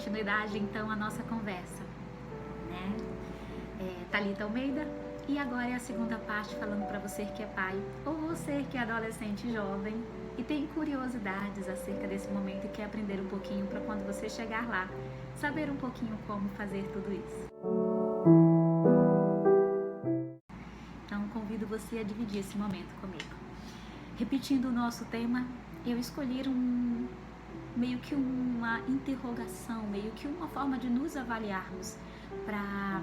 continuidade então à nossa conversa, né? Thalita Almeida, e agora é a segunda parte falando para você que é pai ou você que é adolescente e jovem e tem curiosidades acerca desse momento e quer aprender um pouquinho para quando você chegar lá, saber um pouquinho como fazer tudo isso. Então convido você a dividir esse momento comigo. Repetindo o nosso tema, eu escolhi meio que uma interrogação, meio que uma forma de nos avaliarmos para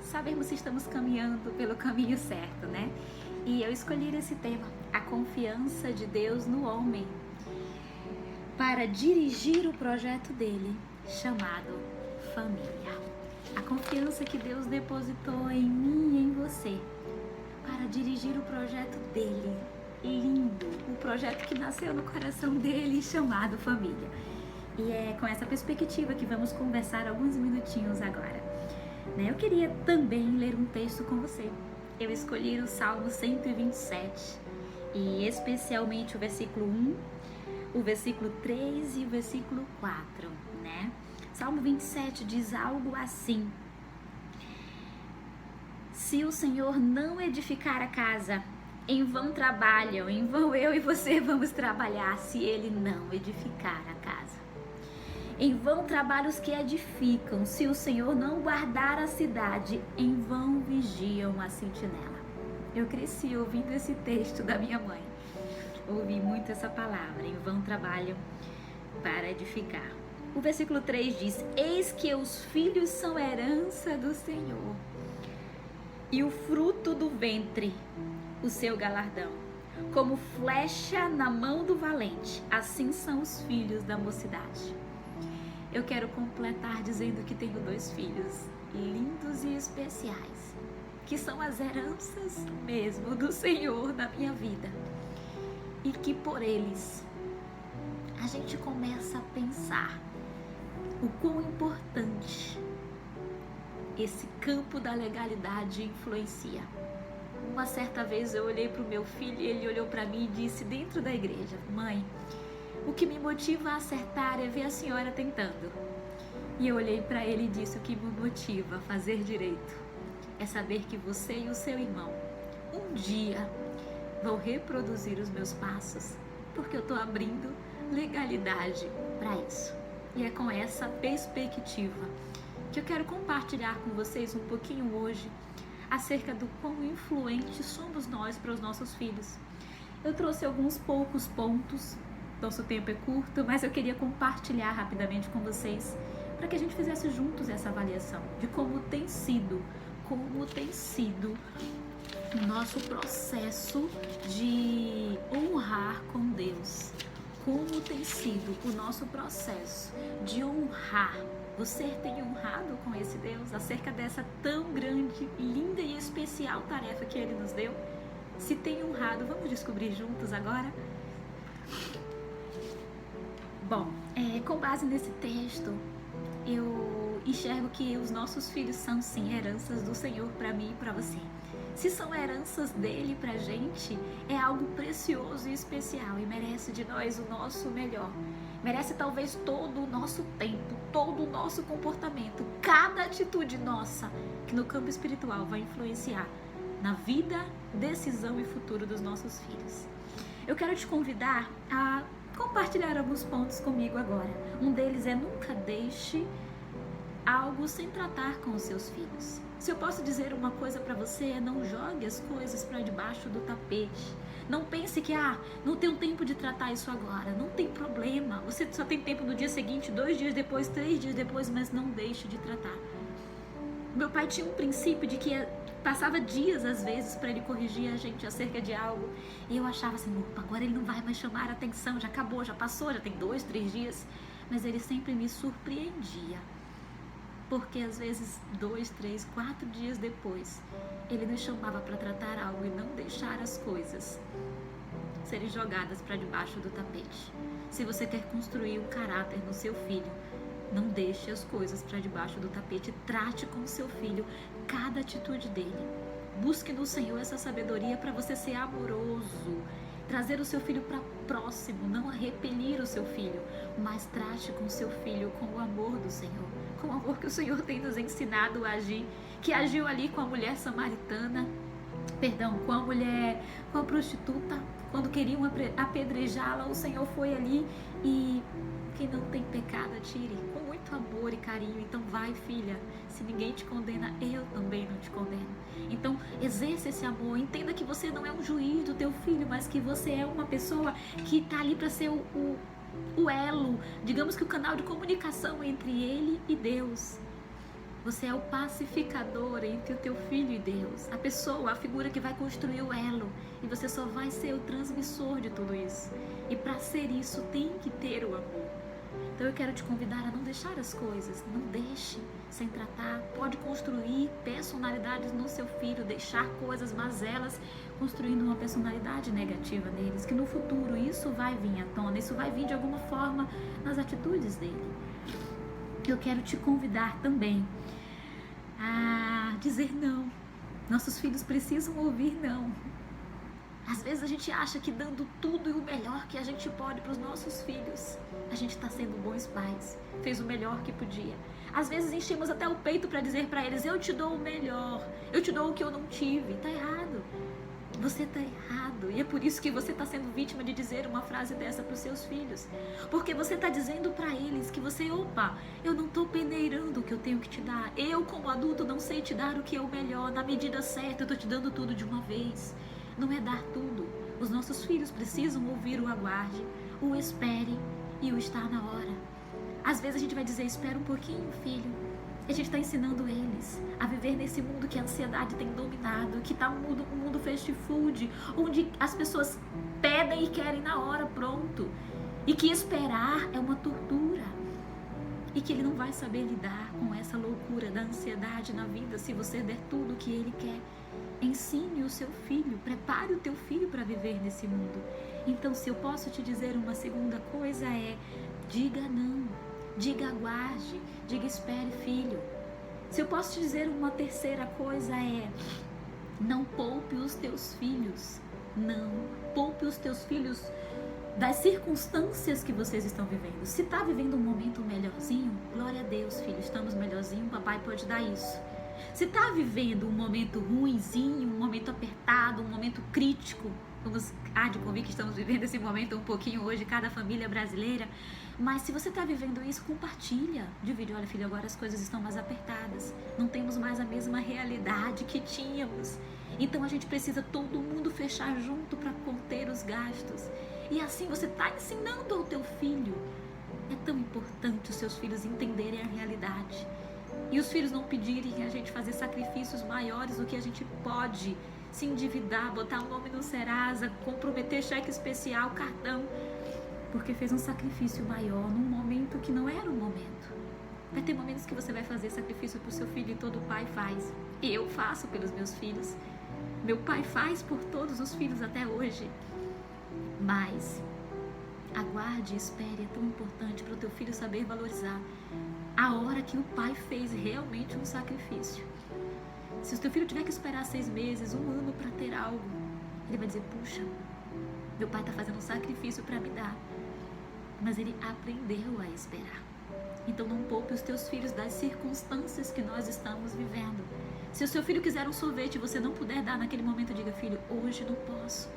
sabermos se estamos caminhando pelo caminho certo, né? E eu escolhi esse tema, a confiança de Deus no homem, para dirigir o projeto dele, chamado família. A confiança que Deus depositou em mim e em você, para dirigir o projeto dele, lindo, o projeto que nasceu no coração dele, chamado família. E é com essa perspectiva que vamos conversar alguns minutinhos agora. Eu queria também ler um texto com você. Eu escolhi o Salmo 127, e especialmente o versículo 1, o versículo 3 e o versículo 4, né? Salmo 27 diz algo assim: se o Senhor não edificar a casa, em vão trabalham, em vão eu e você vamos trabalhar se Ele não edificar a casa. Em vão trabalham os que edificam, se o Senhor não guardar a cidade, em vão vigiam a sentinela. Eu cresci ouvindo esse texto da minha mãe. Ouvi muito essa palavra, em vão trabalham para edificar. O versículo 3 diz: eis que os filhos são herança do Senhor, e o fruto do ventre, o seu galardão. Como flecha na mão do valente, assim são os filhos da mocidade. Eu quero completar dizendo que tenho 2 filhos lindos e especiais, que são as heranças mesmo do Senhor na minha vida, e que por eles a gente começa a pensar o quão importante esse campo da legalidade influencia. Uma certa vez eu olhei para o meu filho e ele olhou para mim e disse dentro da igreja: mãe, o que me motiva a acertar é ver a senhora tentando. E eu olhei para ele e disse: o que me motiva a fazer direito é saber que você e o seu irmão um dia vão reproduzir os meus passos, porque eu estou abrindo legalidade para isso. E é com essa perspectiva que eu quero compartilhar com vocês um pouquinho hoje acerca do quão influentes somos nós para os nossos filhos. Eu trouxe alguns poucos pontos, nosso tempo é curto, mas eu queria compartilhar rapidamente com vocês para que a gente fizesse juntos essa avaliação de como tem sido o nosso processo de honrar com Deus, como tem sido o nosso processo de honrar. Você tem honrado com esse Deus acerca dessa tão grande, linda e especial tarefa que Ele nos deu? Se tem honrado, vamos descobrir juntos agora? Bom, com base nesse texto, eu enxergo que os nossos filhos são sim heranças do Senhor para mim e para você. Se são heranças dele pra gente, é algo precioso e especial e merece de nós o nosso melhor. Merece talvez todo o nosso tempo, todo o nosso comportamento, cada atitude nossa, que no campo espiritual vai influenciar na vida, decisão e futuro dos nossos filhos. Eu quero te convidar a compartilhar alguns pontos comigo agora. Um deles é: nunca deixe algo sem tratar com os seus filhos. Se eu posso dizer uma coisa para você, é: não jogue as coisas para debaixo do tapete. Não pense que, não tenho tempo de tratar isso agora. Não tem problema. Você só tem tempo no dia seguinte, 2 dias depois, 3 dias depois, mas não deixe de tratar. Meu pai tinha um princípio de que passava dias, às vezes, para ele corrigir a gente acerca de algo. E eu achava assim: opa, agora ele não vai mais chamar a atenção, já acabou, já passou, já tem 2, 3 dias. Mas ele sempre me surpreendia. Porque às vezes 2, 3, 4 dias depois, ele nos chamava para tratar algo e não deixar as coisas serem jogadas para debaixo do tapete. Se você quer construir o caráter no seu filho, não deixe as coisas para debaixo do tapete. Trate com o seu filho cada atitude dele. Busque no Senhor essa sabedoria para você ser amoroso trazer o seu filho para próximo, não a repelir o seu filho, mas trate com o seu filho com o amor do Senhor, com o amor que o Senhor tem nos ensinado a agir, que agiu ali com a mulher samaritana, com a prostituta, quando queriam apedrejá-la, o Senhor foi ali e quem não tem pecado atire, com muito amor e carinho. Então vai, filha, se ninguém te condena, eu também não te condeno. Então exerça esse amor, entenda que você não é um juiz do teu filho, mas que você é uma pessoa que está ali para ser o elo, digamos que o canal de comunicação entre ele e Deus. Você é o pacificador entre o teu filho e Deus, a pessoa, a figura que vai construir o elo, e você só vai ser o transmissor de tudo isso. E para ser isso tem que ter o amor. Então eu quero te convidar a não deixar as coisas, não deixe sem tratar. Pode construir personalidades no seu filho, deixar coisas mazelas, construindo uma personalidade negativa neles, que no futuro isso vai vir à tona, isso vai vir de alguma forma nas atitudes dele. Eu quero te convidar também a dizer não. Nossos filhos precisam ouvir não. Às vezes a gente acha que dando tudo e o melhor que a gente pode para os nossos filhos, a gente está sendo bons pais, fez o melhor que podia. Às vezes enchemos até o peito para dizer para eles, eu te dou o melhor, eu te dou o que eu não tive. Está errado. Você está errado, e é por isso que você está sendo vítima de dizer uma frase dessa para os seus filhos, porque você está dizendo para eles que você, eu não estou peneirando o que eu tenho que te dar, eu como adulto não sei te dar o que é o melhor, na medida certa eu estou te dando tudo de uma vez. Não é dar tudo. Os nossos filhos precisam ouvir o aguarde, o espere e o estar na hora. Às vezes a gente vai dizer, espera um pouquinho, filho. A gente está ensinando eles a viver nesse mundo que a ansiedade tem dominado, que está um mundo fast food, onde as pessoas pedem e querem na hora, pronto. E que esperar é uma tortura. E que ele não vai saber lidar com essa loucura da ansiedade na vida se você der tudo o que ele quer. Ensine o seu filho, prepare o teu filho para viver nesse mundo. Então, se eu posso te dizer uma segunda coisa é, diga não, diga aguarde, diga espere, filho. Se eu posso te dizer uma terceira coisa é, não poupe os teus filhos, não poupe os teus filhos das circunstâncias que vocês estão vivendo. Se está vivendo um momento melhorzinho, glória a Deus, filho, estamos melhorzinho, papai pode dar isso. Se está vivendo um momento ruinzinho, um momento apertado, um momento crítico, há de convir que estamos vivendo esse momento um pouquinho hoje, cada família brasileira, mas se você está vivendo isso, compartilha, divide, olha filho, agora as coisas estão mais apertadas, não temos mais a mesma realidade que tínhamos, então a gente precisa todo mundo fechar junto para conter os gastos, e assim você está ensinando ao teu filho. É tão importante os seus filhos entenderem a realidade, e os filhos não pedirem a gente fazer sacrifícios maiores do que a gente pode, se endividar, botar o nome no Serasa, comprometer cheque especial, cartão, porque fez um sacrifício maior num momento que não era o momento. Vai ter momentos que você vai fazer sacrifício para o seu filho e todo pai faz. Eu faço pelos meus filhos. Meu pai faz por todos os filhos até hoje. Mas aguarde e espere, é tão importante para o teu filho saber valorizar a hora que o pai fez realmente um sacrifício. Se o teu filho tiver que esperar 6 meses, 1 ano para ter algo, ele vai dizer, puxa, meu pai está fazendo um sacrifício para me dar, mas ele aprendeu a esperar. Então não poupe os teus filhos das circunstâncias que nós estamos vivendo. Se o seu filho quiser um sorvete e você não puder dar naquele momento, diga, filho, hoje não posso.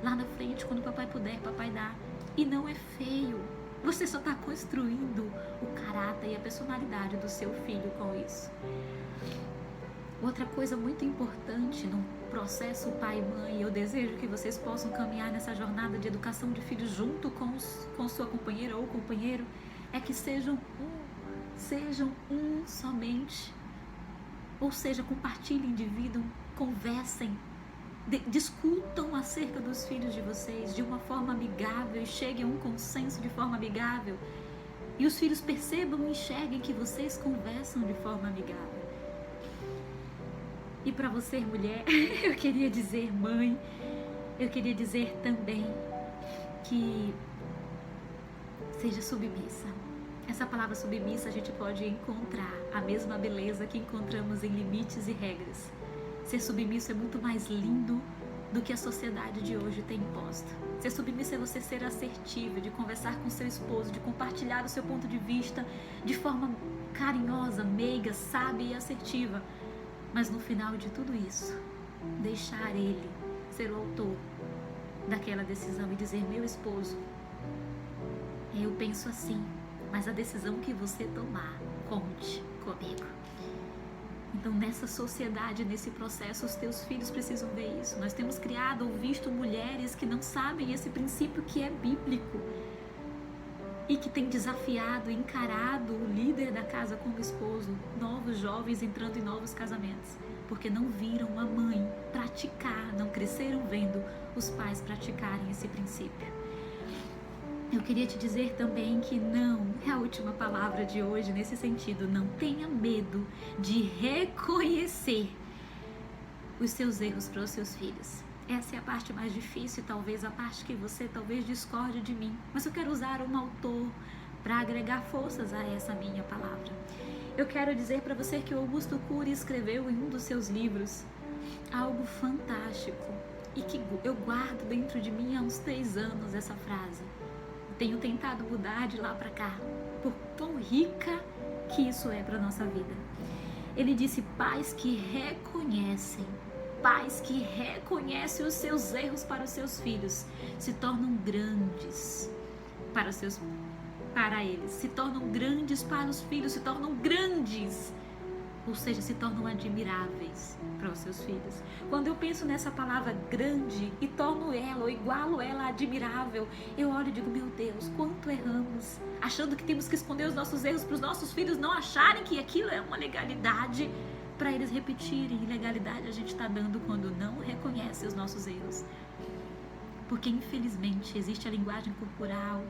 Lá na frente, quando o papai puder, papai dá. E não é feio. Você só está construindo o caráter e a personalidade do seu filho com isso. Outra coisa muito importante no processo pai e mãe, eu desejo que vocês possam caminhar nessa jornada de educação de filhos junto com sua companheira ou companheiro, é que sejam um somente. Ou seja, compartilhem, dividam, conversem, discutam acerca dos filhos de vocês de uma forma amigável e cheguem a um consenso de forma amigável. E os filhos percebam e enxerguem que vocês conversam de forma amigável. E para você, mulher, eu queria dizer, mãe, eu queria dizer também que seja submissa. Essa palavra submissa a gente pode encontrar a mesma beleza que encontramos em limites e regras. Ser submisso é muito mais lindo do que a sociedade de hoje tem imposto. Ser submissa é você ser assertiva, de conversar com seu esposo, de compartilhar o seu ponto de vista de forma carinhosa, meiga, sábia e assertiva. Mas no final de tudo isso, deixar ele ser o autor daquela decisão e dizer: meu esposo, eu penso assim, mas a decisão que você tomar, conte comigo. Então, nessa sociedade, nesse processo, os teus filhos precisam ver isso. Nós temos criado ou visto mulheres que não sabem esse princípio que é bíblico e que tem desafiado, encarado o líder da casa como esposo, novos jovens entrando em novos casamentos, porque não viram a mãe praticar, não cresceram vendo os pais praticarem esse princípio. Eu queria te dizer também que não é a última palavra de hoje nesse sentido. Não tenha medo de reconhecer os seus erros para os seus filhos. Essa é a parte mais difícil e talvez a parte que você talvez discorde de mim. Mas eu quero usar um autor para agregar forças a essa minha palavra. Eu quero dizer para você que o Augusto Cury escreveu em um dos seus livros algo fantástico e que eu guardo dentro de mim há uns 3 anos essa frase. Tenho tentado mudar de lá para cá, por tão rica que isso é para nossa vida. Ele disse: pais que reconhecem os seus erros para os seus filhos, se tornam grandes para eles, se tornam grandes para os filhos, se tornam grandes, ou seja, se tornam admiráveis para os seus filhos. Quando eu penso nessa palavra grande e torno ela, ou igualo ela a admirável, eu olho e digo: meu Deus, quanto erramos, achando que temos que esconder os nossos erros para os nossos filhos não acharem que aquilo é uma legalidade para eles repetirem. E legalidade a gente está dando quando não reconhece os nossos erros, porque infelizmente existe a linguagem corporal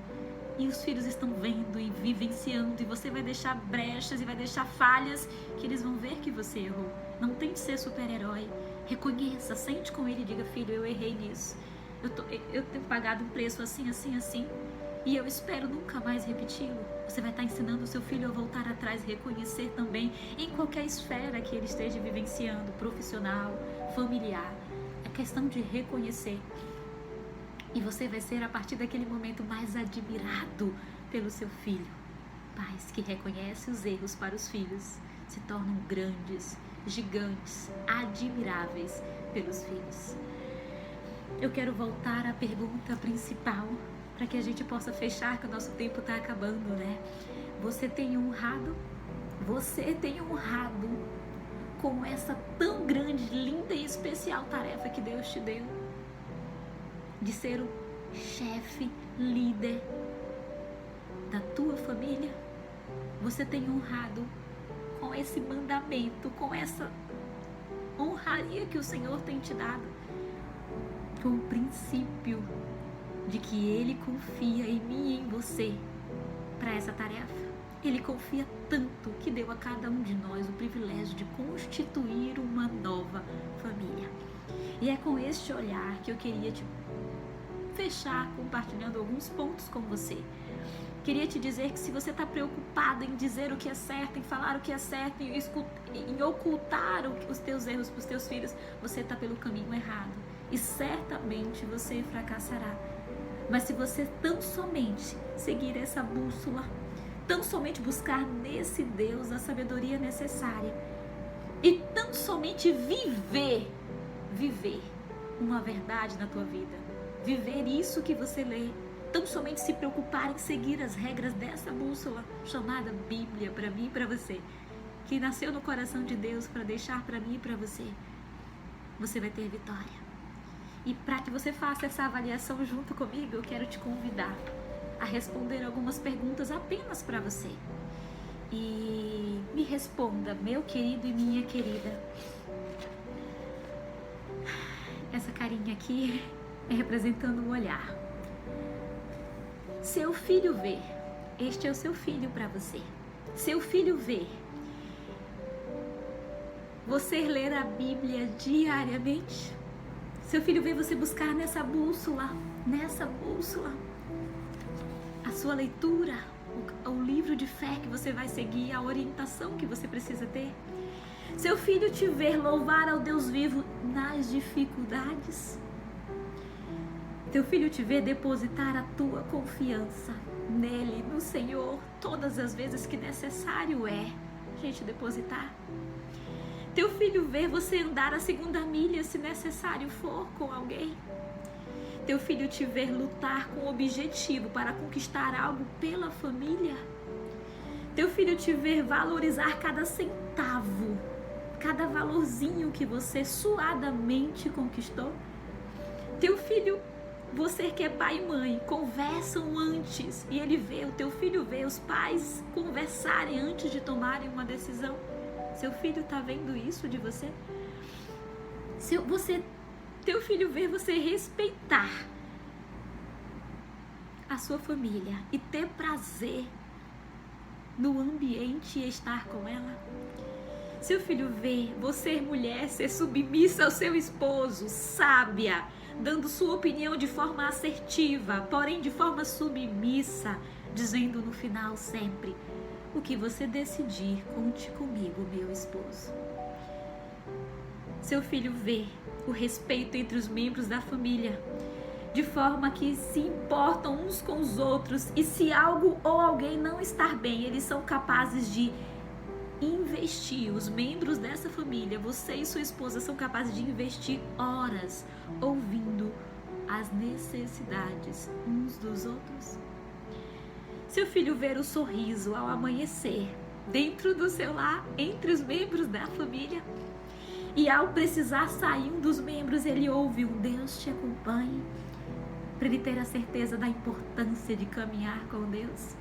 e os filhos estão vendo e vivenciando, e você vai deixar brechas e vai deixar falhas que eles vão ver que você errou. Não tente ser super-herói, reconheça, sente com ele e diga: filho, eu errei nisso, eu tenho pagado um preço assim, assim, assim, e eu espero nunca mais repeti-lo. Você vai estar ensinando o seu filho a voltar atrás e reconhecer também em qualquer esfera que ele esteja vivenciando, profissional, familiar. É questão de reconhecer. E você vai ser, a partir daquele momento, mais admirado pelo seu filho. Pais que reconhecem os erros para os filhos se tornam grandes, gigantes, admiráveis pelos filhos. Eu quero voltar à pergunta principal, para que a gente possa fechar, que o nosso tempo está acabando, né? Você tem honrado com essa tão grande, linda e especial tarefa que Deus te deu, de ser o chefe, líder da tua família? Você tem honrado com esse mandamento, com essa honraria que o Senhor tem te dado, com o princípio de que Ele confia em mim e em você para essa tarefa? Ele confia tanto que deu a cada um de nós o privilégio de constituir uma nova família. E é com este olhar que eu queria te fechar compartilhando alguns pontos com você. Queria te dizer que se você está preocupado em dizer o que é certo, em falar o que é certo, em ocultar os teus erros para os teus filhos, você está pelo caminho errado e certamente você fracassará. Mas se você tão somente seguir essa bússola, tão somente buscar nesse Deus a sabedoria necessária e tão somente viver uma verdade na tua vida, viver isso que você lê, tão somente se preocupar em seguir as regras dessa bússola chamada Bíblia, para mim e para você, que nasceu no coração de Deus para deixar para mim e para você, você vai ter vitória. E para que você faça essa avaliação junto comigo, eu quero te convidar a responder algumas perguntas apenas para você. E me responda, meu querido e minha querida. Essa carinha aqui é representando um olhar. Seu filho vê, este é o seu filho para você. Seu filho vê você ler a Bíblia diariamente. Seu filho vê você buscar nessa bússola, a sua leitura, o livro de fé que você vai seguir, a orientação que você precisa ter. Seu filho te vê louvar ao Deus vivo nas dificuldades. Teu filho te vê depositar a tua confiança nele, no Senhor, todas as vezes que necessário é a gente depositar. Teu filho vê você andar a segunda milha, se necessário for, com alguém. Teu filho te vê lutar com objetivo para conquistar algo pela família. Teu filho te vê valorizar cada centavo, cada valorzinho que você suadamente conquistou. Teu filho, você que é pai e mãe, conversam antes e ele vê, o teu filho vê os pais conversarem antes de tomarem uma decisão. Seu filho está vendo isso de você? Teu filho vê você respeitar a sua família e ter prazer no ambiente e estar com ela. Seu filho vê você, mulher, ser submissa ao seu esposo, sábia, dando sua opinião de forma assertiva, porém de forma submissa, dizendo no final sempre: o que você decidir, conte comigo, meu esposo. Seu filho vê o respeito entre os membros da família, de forma que se importam uns com os outros, e se algo ou alguém não estar bem, eles são capazes de investir. Os membros dessa família, você e sua esposa, são capazes de investir horas ouvindo as necessidades uns dos outros. Seu filho vê o sorriso ao amanhecer dentro do seu lar, entre os membros da família, e ao precisar sair um dos membros, ele ouve um Deus te acompanhe, para ele ter a certeza da importância de caminhar com Deus.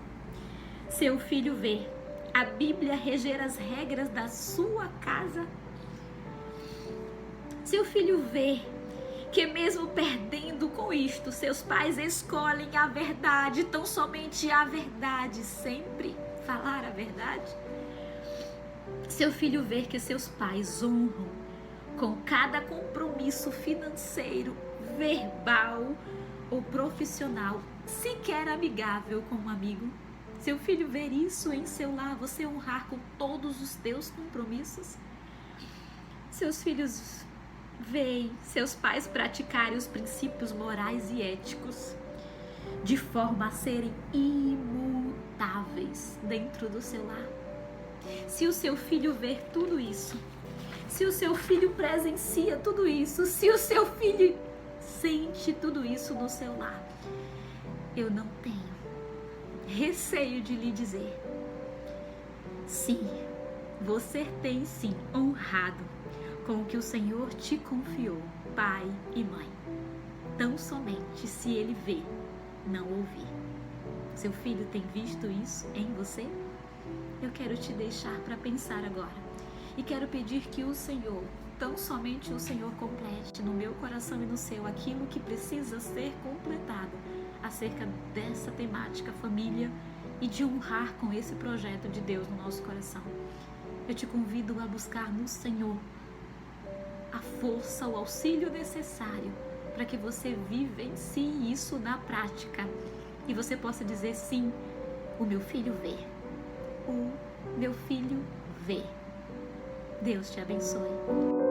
Seu filho vê a Bíblia reger as regras da sua casa. Seu filho vê que mesmo perdendo com isto, seus pais escolhem a verdade, tão somente a verdade, sempre falar a verdade. Seu filho vê que seus pais honram com cada compromisso financeiro, verbal ou profissional, sequer amigável com um amigo. Seu filho ver isso em seu lar, você honrar com todos os teus compromissos. Seus filhos veem seus pais praticarem os princípios morais e éticos de forma a serem imutáveis dentro do seu lar. Se o seu filho ver tudo isso, se o seu filho presencia tudo isso, se o seu filho sente tudo isso no seu lar, eu não tenho receio de lhe dizer: sim, você tem sim honrado com o que o Senhor te confiou, pai e mãe. Tão somente se ele vê, não ouvir. Seu filho tem visto isso em você? Eu quero te deixar para pensar agora. E quero pedir que o Senhor, tão somente o Senhor, complete no meu coração e no seu aquilo que precisa ser completado acerca dessa temática família e de honrar com esse projeto de Deus no nosso coração. Eu te convido a buscar no Senhor a força, o auxílio necessário para que você vivencie isso na prática e você possa dizer: sim, o meu filho vê, o meu filho vê. Deus te abençoe.